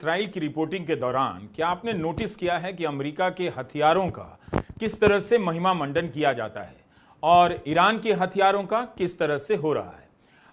Israel की reporting के दौरान क्या आपने नोटिस किया है कि अमेरिका के हथियारों का किस तरह से महिमा मंडन किया जाता है और ईरान के हथियारों का किस तरह से हो रहा है।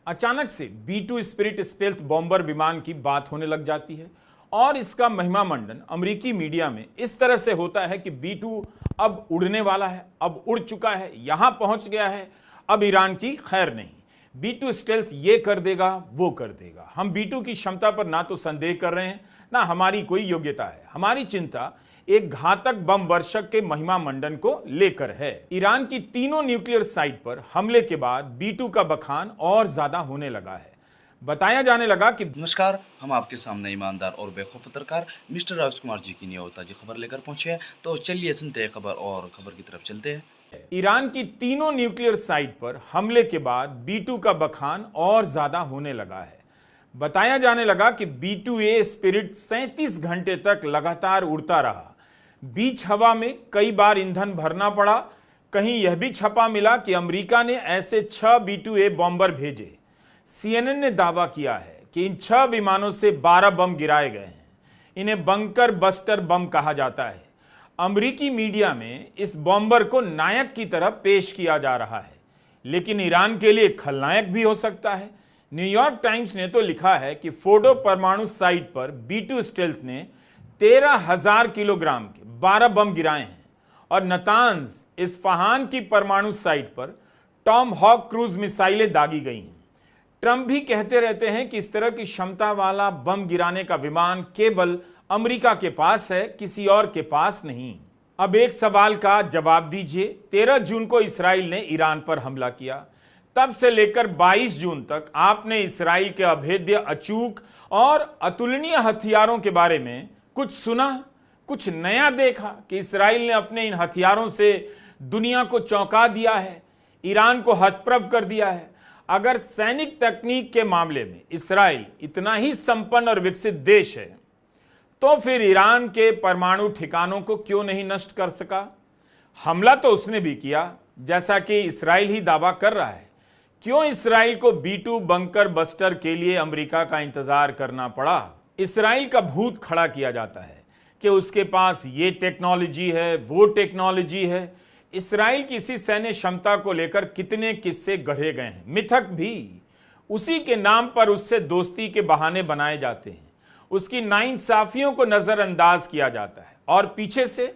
अचानक से B-2 स्पिरिट स्टेल्थ बॉम्बर विमान की बात होने लग जाती है और इसका महिमा मंडन अमेरिकी मीडिया में इस तरह से होता है कि B-2 अब उड़ने वाला है, अब उड़ चुका है, यहां पहुंच गया है, अब ईरान की खैर नहीं। B-2 स्टेल्थ ये कर देगा, वो कर देगा। हम B-2 की क्षमता पर ना तो संदेह कर रहे हैं, ना हमारी कोई योग्यता है। हमारी चिंता एक घातक बम वर्षक के महिमा मंडन को लेकर है। ईरान की तीनों न्यूक्लियर साइट पर हमले के बाद B-2 का बखान और ज्यादा होने लगा है। बताया जाने लगा कि नमस्कार, हम आपके सामने ईमानदार और बेखौफ पत्रकार मिस्टर राजकुमार जी की नियोताजी खबर लेकर पहुंचे हैं। तो चलिए सुनते हैं खबर और खबर की तरफ चलते हैं। ईरान की तीनों न्यूक्लियर साइट पर हमले के बाद B-2 का बखान और ज्यादा होने लगा है। बताया जाने लगा कि B-2A स्पिरिट 37 घंटे तक लगातार उड़ता रहा। बीच हवा में कई बार ईंधन भरना पड़ा। कहीं यह भी छपा मिला कि अमेरिका ने ऐसे 6 B-2A बॉम्बर भेजे। CNN ने दावा किया है कि इन 6 विमानों से 12 बम गिराए गए हैं। इन्हें बंकर बस्टर बम कहा जाता है। अमेरिकी मीडिया में इस बॉम्बर को नायक की तरह पेश किया जा रहा है, लेकिन ईरान के लिए खलनायक भी हो सकता है। न्यूयॉर्क टाइम्स ने तो लिखा है कि फोर्डो परमाणु साइट पर B-2 स्टेल्थ ने 13,000 किलोग्राम के 12 बम गिराए हैं और नतांज इस्फहान की परमाणु साइट पर टॉम हॉक क्रूज मिसाइलें दागी गई हैं। ट्रंप भी कहते रहते हैं कि इस तरह की क्षमता वाला बम गिराने का विमान केवल अमेरिका के पास है, किसी और के पास नहीं। अब एक सवाल का जवाब दीजिए। 13 जून को इसराइल ने ईरान पर हमला किया। तब से लेकर 22 जून तक आपने इसराइल के अभेद्य, अचूक और अतुलनीय हथियारों के बारे में कुछ सुना, कुछ नया देखा कि इसराइल ने अपने इन हथियारों से दुनिया को चौंका दिया है, ईरान को हतप्रभ कर दिया है। अगर सैनिक तकनीक के मामले में इसराइल इतना ही संपन्न और विकसित देश है, तो फिर ईरान के परमाणु ठिकानों को क्यों नहीं नष्ट कर सका? हमला तो उसने भी किया, जैसा कि इसराइल ही दावा कर रहा है। क्यों इसराइल को B-2 बंकर बस्टर के लिए अमेरिका का इंतजार करना पड़ा? इसराइल का भूत खड़ा किया जाता है कि उसके पास ये टेक्नोलॉजी है, वो टेक्नोलॉजी है। इसराइल की इसी सैन्य क्षमता को लेकर कितने किस्से गढ़े गए हैं। मिथक भी उसी के नाम पर उससे दोस्ती के बहाने बनाए जाते हैं। उसकी नाइंसाफियों को नजरअंदाज किया जाता है और पीछे से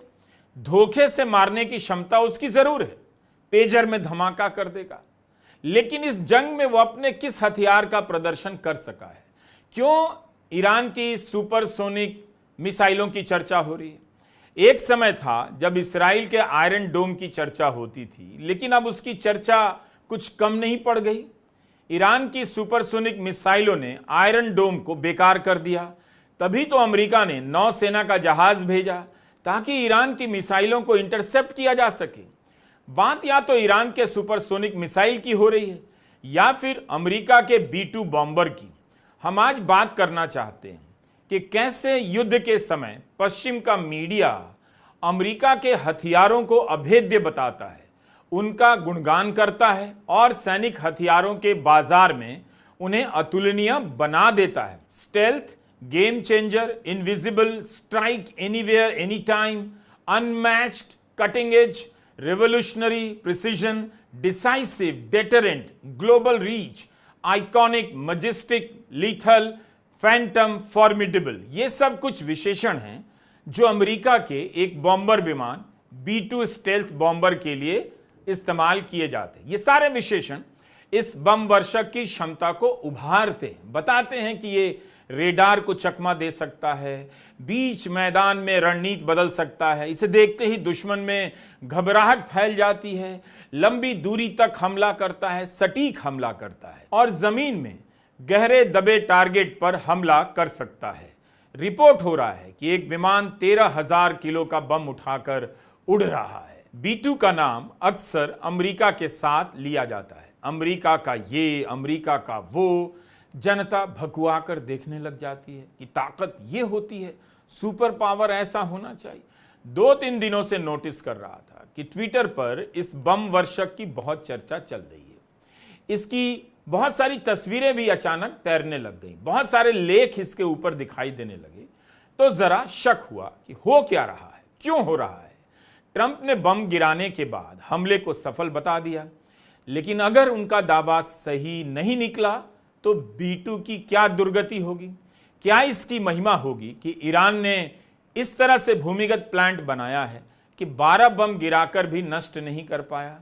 धोखे से मारने की क्षमता उसकी जरूर है। पेजर में धमाका कर देगा। लेकिन इस जंग में वो अपने किस हथियार का प्रदर्शन कर सका है? क्यों ईरान की सुपरसोनिक मिसाइलों की चर्चा हो रही है? एक समय था जब इसराइल के आयरन डोम की चर्चा होती थी, लेकिन अब उसकी चर्चा कुछ कम नहीं पड़ गई। ईरान की सुपरसोनिक मिसाइलों ने आयरन डोम को बेकार कर दिया। तभी तो अमेरिका ने नौसेना का जहाज भेजा ताकि ईरान की मिसाइलों को इंटरसेप्ट किया जा सके। बात या तो ईरान के सुपरसोनिक मिसाइल की हो रही है या फिर अमेरिका के B-2 बॉम्बर की। हम आज बात करना चाहते हैं कि कैसे युद्ध के समय पश्चिम का मीडिया अमेरिका के हथियारों को अभेद्य बताता है, उनका गुणगान करता है और सैनिक हथियारों के बाजार में उन्हें अतुलनीय बना देता है। Stealth, game changer, invisible, strike anywhere any time, unmatched, cutting edge, revolutionary, precision, decisive, deterrent, global reach, iconic, majestic, lethal, Phantom, formidable, ये सब कुछ विशेषण हैं जो अमेरिका के एक बॉम्बर विमान B-2 स्टेल्थ बॉम्बर के लिए इस्तेमाल किए जाते हैं। ये सारे विशेषण इस बम वर्षक की क्षमता को उभारते हैं, बताते हैं कि ये रेडार को चकमा दे सकता है, बीच मैदान में रणनीति बदल सकता है, इसे देखते ही दुश्मन में घबराहट फैल जाती है, लंबी दूरी तक हमला करता है, सटीक हमला करता है और जमीन में गहरे दबे टारगेट पर हमला कर सकता है। रिपोर्ट हो रहा है कि एक विमान 13,000 किलो का बम उठाकर उड़ रहा है। B-2 का नाम अक्सर अमेरिका के साथ लिया जाता है। अमेरिका का ये, अमेरिका का वो। जनता भकुआ कर देखने लग जाती है कि ताकत ये होती है, सुपर पावर ऐसा होना चाहिए। 2-3 दिनों से नोटिस कर रहा था कि ट्विटर पर इस बम वर्षक की बहुत चर्चा चल रही है। इसकी बहुत सारी तस्वीरें भी अचानक तैरने लग गई, बहुत सारे लेख इसके ऊपर दिखाई देने लगे तो जरा शक हुआ कि हो क्या रहा है, क्यों हो रहा है। ट्रंप ने बम गिराने के बाद हमले को सफल बता दिया, लेकिन अगर उनका दावा सही नहीं निकला तो B2 की क्या दुर्गति होगी। क्या इसकी महिमा होगी कि ईरान ने इस तरह से भूमिगत प्लांट बनाया है कि 12 बम गिराकर भी नष्ट नहीं कर पाया।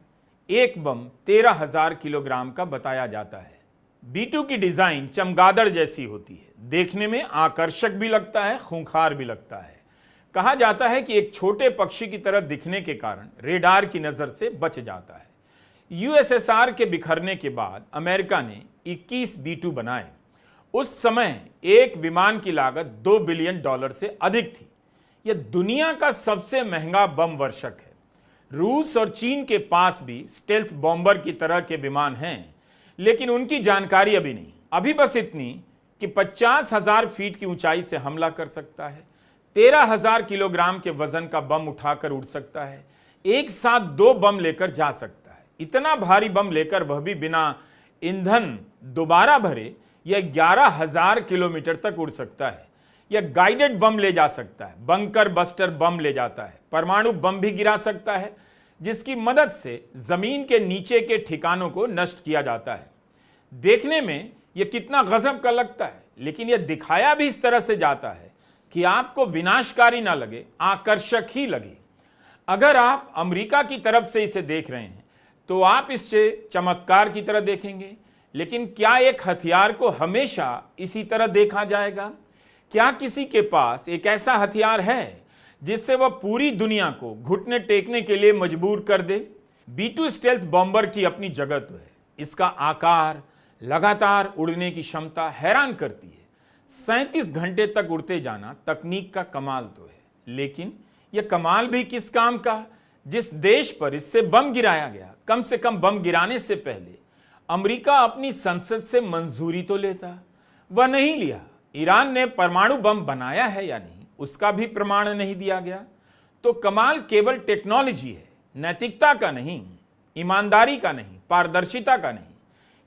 एक बम 13,000 किलोग्राम का बताया जाता है। B2 की डिजाइन चमगादड़ जैसी होती है, देखने में आकर्षक भी लगता है, खूंखार भी लगता है। कहा जाता है कि एक छोटे पक्षी की तरह दिखने के कारण रेडार की नजर से बच जाता है। यूएसएसआर के बिखरने के बाद अमेरिका ने 21 B2 बनाए। उस समय एक विमान की लागत $2 बिलियन से अधिक थी। यह दुनिया का सबसे महंगा बम वर्षक है। रूस और चीन के पास भी स्टेल्थ बॉम्बर की तरह के विमान हैं, लेकिन उनकी जानकारी अभी नहीं। अभी बस इतनी कि 50,000 फीट की ऊंचाई से हमला कर सकता है, 13,000 किलोग्राम के वजन का बम उठाकर उड़ सकता है, एक साथ 2 बम लेकर जा सकता है। इतना भारी बम लेकर वह भी बिना ईंधन दोबारा भरे यह 11,000 किलोमीटर तक उड़ सकता है। यह गाइडेड बम ले जा सकता है, बंकर बस्टर बम ले जाता है, परमाणु बम भी गिरा सकता है, जिसकी मदद से जमीन के नीचे के ठिकानों को नष्ट किया जाता है। देखने में यह कितना गजब का लगता है, लेकिन यह दिखाया भी इस तरह से जाता है कि आपको विनाशकारी ना लगे, आकर्षक ही लगे। अगर आप अमेरिका की तरफ से इसे देख रहे हैं तो आप इससे चमत्कार की तरह देखेंगे, लेकिन क्या एक हथियार को हमेशा इसी तरह देखा जाएगा? क्या किसी के पास एक ऐसा हथियार है जिससे वह पूरी दुनिया को घुटने टेकने के लिए मजबूर कर दे? B2 स्टेल्थ बॉम्बर की अपनी जगह तो है, इसका आकार, लगातार उड़ने की क्षमता हैरान करती है। 37 घंटे तक उड़ते जाना तकनीक का कमाल तो है, लेकिन यह कमाल भी किस काम का जिस देश पर इससे बम गिराया गया। कम से कम बम गिराने से पहले अमेरिका अपनी संसद से मंजूरी तो लेता, वह नहीं लिया। ईरान ने परमाणु बम बनाया है या नहीं, उसका भी प्रमाण नहीं दिया गया। तो कमाल केवल टेक्नोलॉजी है, नैतिकता का नहीं, ईमानदारी का नहीं, पारदर्शिता का नहीं।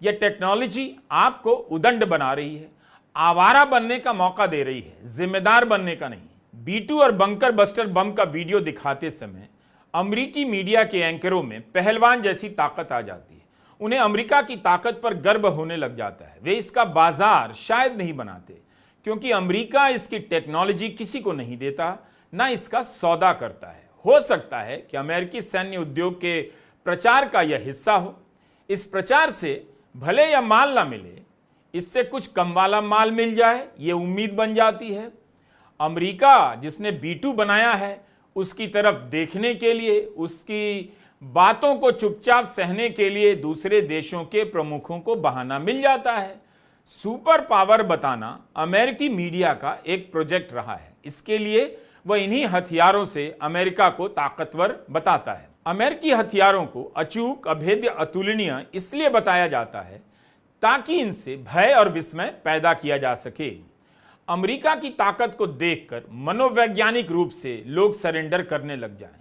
यह टेक्नोलॉजी आपको उदंड बना रही है, आवारा बनने का मौका दे रही है, जिम्मेदार बनने का नहीं। B2 और बंकर बस्टर बम का वीडियो दिखाते समय अमेरिकी मीडिया के एंकरों में पहलवान जैसी ताकत आ जाती है। उन्हें अमेरिका की ताकत पर गर्व होने लग जाता है। वे इसका बाजार शायद नहीं बनाते, क्योंकि अमेरिका इसकी टेक्नोलॉजी किसी को नहीं देता, ना इसका सौदा करता है। हो सकता है कि अमेरिकी सैन्य उद्योग के प्रचार का यह हिस्सा हो। इस प्रचार से भले या माल ना मिले, इससे कुछ कम वाला माल मिल जाए, यह उम्मीद बन जाती है। अमेरिका जिसने B2 बनाया है, उसकी तरफ देखने के लिए, उसकी बातों को चुपचाप सहने के लिए दूसरे देशों के प्रमुखों को बहाना मिल जाता है। सुपर पावर बताना अमेरिकी मीडिया का एक प्रोजेक्ट रहा है। इसके लिए वह इन्हीं हथियारों से अमेरिका को ताकतवर बताता है। अमेरिकी हथियारों को अचूक, अभेद्य, अतुलनीय इसलिए बताया जाता है ताकि इनसे भय और विस्मय पैदा किया जा सके। अमेरिका की ताकत को देखकर मनोवैज्ञानिक रूप से लोग सरेंडर करने लग जाएं।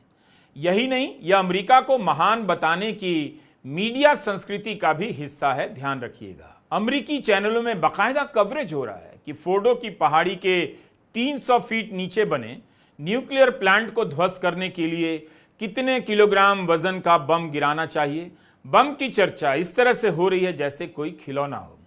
यही नहीं, यह अमेरिका को महान बताने की मीडिया संस्कृति का भी हिस्सा है, ध्यान रखिएगा। अमेरिकी चैनलों में बाकायदा कवरेज हो रहा है कि फोर्डो की पहाड़ी के 300 फीट नीचे बने न्यूक्लियर प्लांट को ध्वस्त करने के लिए कितने किलोग्राम वजन का बम गिराना चाहिए। बम की चर्चा इस तरह से हो रही है जैसे कोई खिलौना हो।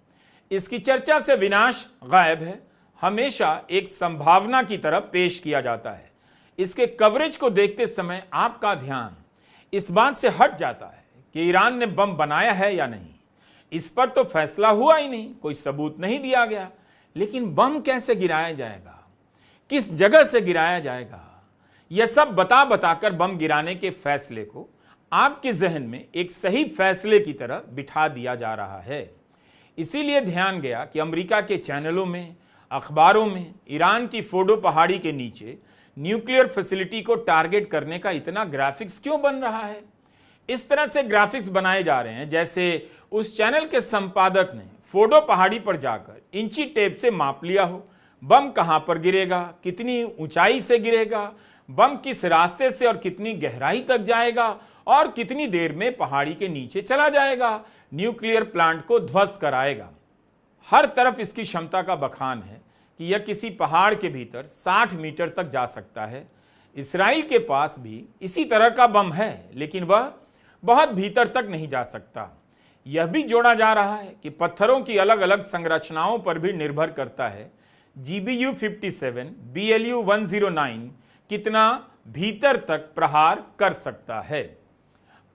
इसकी चर्चा से विनाश गायब है, हमेशा एक संभावना की तरह पेश किया जाता है। इसके कवरेज को देखते समय आपका ध्यान इस बात से हट जाता है कि ईरान ने बम बनाया है या नहीं। इस पर तो फैसला हुआ ही नहीं, कोई सबूत नहीं दिया गया। लेकिन बम कैसे गिराया जाएगा, किस जगह से गिराया जाएगा, यह सब बता बताकर बम गिराने के फैसले को आपके जहन में एक सही फैसले की तरह बिठा दिया जा रहा है। इसीलिए ध्यान गया कि अमेरिका के चैनलों में, अखबारों में ईरान की फोर्डो पहाड़ी के नीचे न्यूक्लियर फैसिलिटी को टारगेट करने का इतना ग्राफिक्स क्यों बन रहा है। इस तरह से ग्राफिक्स बनाए जा रहे हैं जैसे उस चैनल के संपादक ने फोर्डो पहाड़ी पर जाकर इंची टेप से माप लिया हो, बम कहां पर गिरेगा, कितनी ऊंचाई से गिरेगा, बम किस रास्ते से और कितनी गहराई तक जाएगा और कितनी देर में पहाड़ी के नीचे चला जाएगा, न्यूक्लियर प्लांट को ध्वस्त कराएगा। हर तरफ इसकी क्षमता का बखान है कि यह किसी पहाड़ के भीतर 60 मीटर तक जा सकता है। इसराइल के पास भी इसी तरह का बम है, लेकिन वह बहुत भीतर तक नहीं जा सकता। यह भी जोड़ा जा रहा है कि पत्थरों की अलग अलग संरचनाओं पर भी निर्भर करता है GBU 57 BLU 109 कितना भीतर तक प्रहार कर सकता है।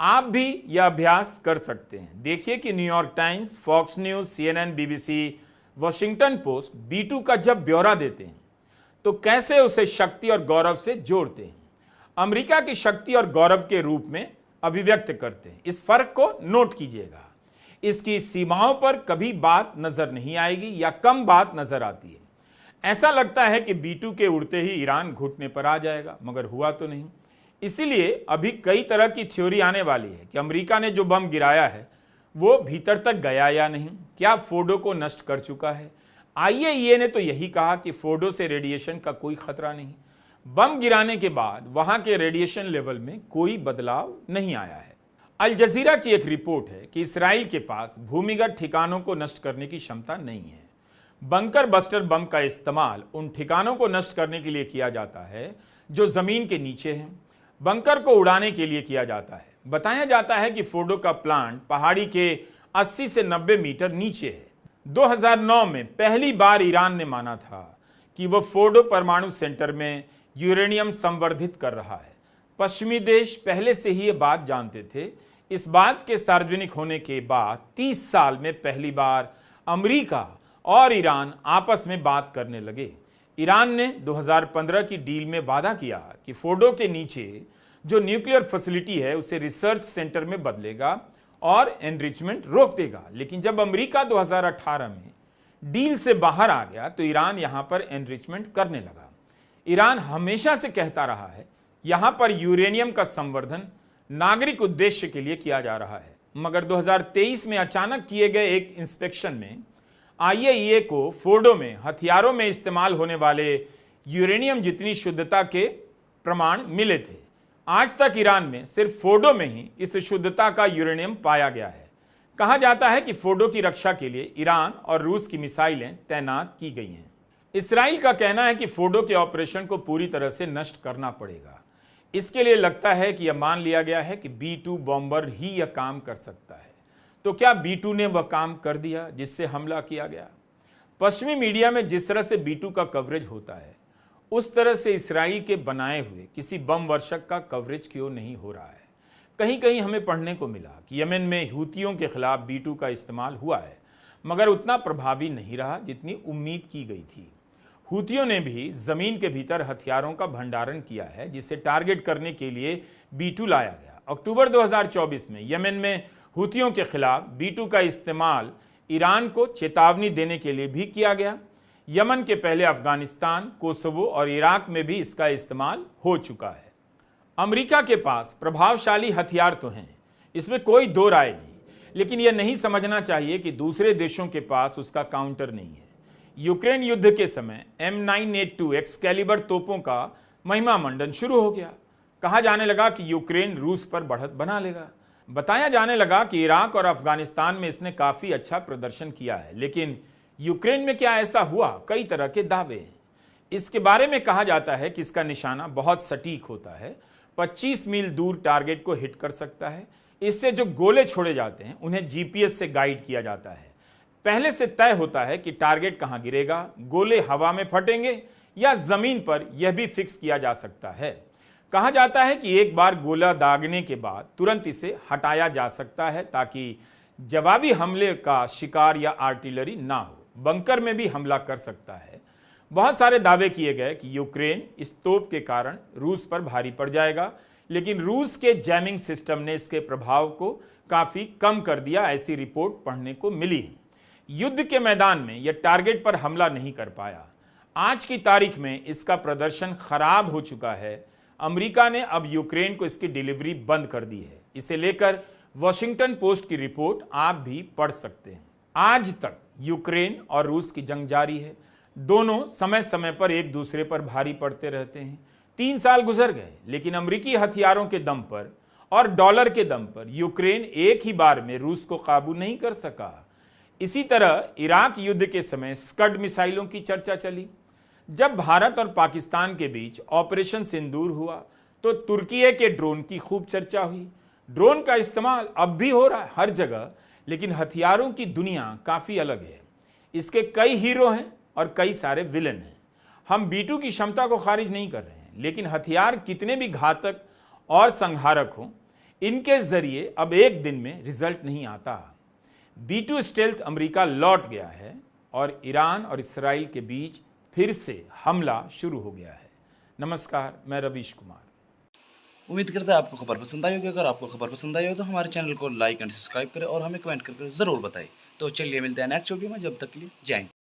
आप भी यह अभ्यास कर सकते हैं। देखिए कि New York Times, Fox News, CNN, BBC, Washington Post B2 का जब ब्यौरा देते हैं तो कैसे उसे शक्ति और गौरव से जोड़ते हैं, अमेरिका की शक्ति और गौरव के रूप में अभिव्यक्त करते हैं। इस फर्क को नोट कीजिएगा। इसकी सीमाओं पर कभी बात नजर नहीं आएगी या कम बात नजर आती है। ऐसा लगता है कि B2 के उड़ते ही ईरान घुटने पर आ जाएगा, मगर हुआ तो नहीं। इसीलिए अभी कई तरह की थ्योरी आने वाली है कि अमेरिका ने जो बम गिराया है वो भीतर तक गया या नहीं, क्या फोर्डो को नष्ट कर चुका है। IAEA ने तो यही कहा कि फोर्डो से रेडिएशन का कोई खतरा नहीं। बम गिराने के बाद वहां के रेडिएशन लेवल में कोई बदलाव नहीं आया है। अल जजीरा की एक रिपोर्ट है कि इसराइल के पास भूमिगत ठिकानों को नष्ट करने की क्षमता नहीं है। बंकर बस्टर बम का इस्तेमाल उन ठिकानों को नष्ट करने के लिए किया जाता है जो जमीन के नीचे हैं। बंकर को उड़ाने के लिए किया जाता है। बताया जाता है कि फोर्डो का प्लांट पहाड़ी के 80 से 90 मीटर नीचे है। 2009 में पहली बार ईरान ने माना था कि वह फोर्डो परमाणु सेंटर में यूरेनियम संवर्धित कर रहा है। पश्चिमी देश पहले से ही ये बात जानते थे। इस बात के सार्वजनिक होने के बाद 30 साल में पहली बार अमेरिका और ईरान आपस में बात करने लगे। ईरान ने 2015 की डील में वादा किया कि फोर्डो के नीचे जो न्यूक्लियर फैसिलिटी है उसे रिसर्च सेंटर में बदलेगा और एनरिचमेंट रोक देगा। लेकिन जब अमेरिका 2018 में डील से बाहर आ गया तो ईरान यहां पर एनरिचमेंट करने लगा। ईरान हमेशा से कहता रहा है यहां पर यूरेनियम का संवर्धन नागरिक उद्देश्य के लिए किया जा रहा है, मगर 2023 में अचानक किए गए एक इंस्पेक्शन में IAEA को फोर्डो में हथियारों में इस्तेमाल होने वाले यूरेनियम जितनी शुद्धता के प्रमाण मिले थे। आज तक ईरान में सिर्फ फोर्डो में ही इस शुद्धता का यूरेनियम पाया गया है। कहा जाता है कि फोर्डो की रक्षा के लिए ईरान और रूस की मिसाइलें तैनात की गई हैं। इसराइल का कहना है कि फोर्डो के ऑपरेशन को पूरी तरह से नष्ट करना पड़ेगा। इसके लिए लगता है कि यह मान लिया गया है कि B2 बॉम्बर ही यह काम कर सकता है। तो क्या B2 ने वह काम कर दिया जिससे हमला किया गया? पश्चिमी मीडिया में जिस तरह से B2 का कवरेज होता है उस तरह से इसराइल के बनाए हुए किसी बम वर्षक का कवरेज क्यों नहीं हो रहा है? कहीं कहीं हमें पढ़ने को मिला कि यमन में हूतियों के खिलाफ B2 का इस्तेमाल हुआ है, मगर उतना प्रभावी नहीं रहा जितनी उम्मीद की गई थी। हूतियों ने भी जमीन के भीतर हथियारों का भंडारण किया है जिसे टारगेट करने के लिए B2 लाया गया। अक्टूबर 2024 में यमन में हूतियों के खिलाफ B2 का इस्तेमाल ईरान को चेतावनी देने के लिए भी किया गया। यमन के पहले अफगानिस्तान, कोसोवो और इराक में भी इसका इस्तेमाल हो चुका है। अमेरिका के पास प्रभावशाली हथियार तो हैं, इसमें कोई दो राय नहीं, लेकिन यह नहीं समझना चाहिए कि दूसरे देशों के पास उसका काउंटर नहीं है। यूक्रेन युद्ध के समय M982 एक्सकैलिबर तोपों का महिमा मंडन शुरू हो गया। कहा जाने लगा कि यूक्रेन रूस पर बढ़त बना लेगा। बताया जाने लगा कि इराक और अफगानिस्तान में इसने काफी अच्छा प्रदर्शन किया है, लेकिन यूक्रेन में क्या ऐसा हुआ? कई तरह के दावे हैं। इसके बारे में कहा जाता है कि इसका निशाना बहुत सटीक होता है, 25 मील दूर टारगेट को हिट कर सकता है। इससे जो गोले छोड़े जाते हैं उन्हें GPS से गाइड किया जाता है। पहले से तय होता है कि टारगेट कहां गिरेगा, गोले हवा में फटेंगे या जमीन पर, यह भी फिक्स किया जा सकता है। कहा जाता है कि एक बार गोला दागने के बाद तुरंत इसे हटाया जा सकता है ताकि जवाबी हमले का शिकार या आर्टिलरी ना हो। बंकर में भी हमला कर सकता है। बहुत सारे दावे किए गए कि यूक्रेन इस तोप के कारण रूस पर भारी पड़ जाएगा, लेकिन रूस के जैमिंग सिस्टम ने इसके प्रभाव को काफी कम कर दिया, ऐसी रिपोर्ट पढ़ने को मिली है। युद्ध के मैदान में यह टारगेट पर हमला नहीं कर पाया। आज की तारीख में इसका प्रदर्शन खराब हो चुका है। अमेरिका ने अब यूक्रेन को इसकी डिलीवरी बंद कर दी है। इसे लेकर वॉशिंगटन पोस्ट की रिपोर्ट आप भी पढ़ सकते हैं। आज तक यूक्रेन और रूस की जंग जारी है। दोनों समय समय पर एक दूसरे पर भारी पड़ते रहते हैं। 3 साल गुजर गए, लेकिन अमेरिकी हथियारों के दम पर और डॉलर के दम पर यूक्रेन एक ही बार में रूस को काबू नहीं कर सका। इसी तरह इराक युद्ध के समय स्कड मिसाइलों की चर्चा चली। जब भारत और पाकिस्तान के बीच ऑपरेशन सिंदूर हुआ तो तुर्की के ड्रोन की खूब चर्चा हुई। ड्रोन का इस्तेमाल अब भी हो रहा है हर जगह, लेकिन हथियारों की दुनिया काफी अलग है। इसके कई हीरो हैं और कई सारे विलेन हैं। हम B2 की क्षमता को खारिज नहीं कर रहे हैं, लेकिन हथियार कितने भी घातक और संहारक हों, इनके जरिए अब एक दिन में रिजल्ट नहीं आता। B2 स्टेल्थ अमेरिका लौट गया है और ईरान और इसराइल के बीच फिर से हमला शुरू हो गया है। नमस्कार, मैं रवीश कुमार। उम्मीद करता है आपको खबर पसंद आई होगी। अगर आपको खबर पसंद आई हो तो हमारे चैनल को लाइक एंड सब्सक्राइब करें और हमें कमेंट करके ज़रूर बताएं। तो चलिए मिलते हैं नेक्स्ट वीडियो में, जब तक के लिए जय हिंद।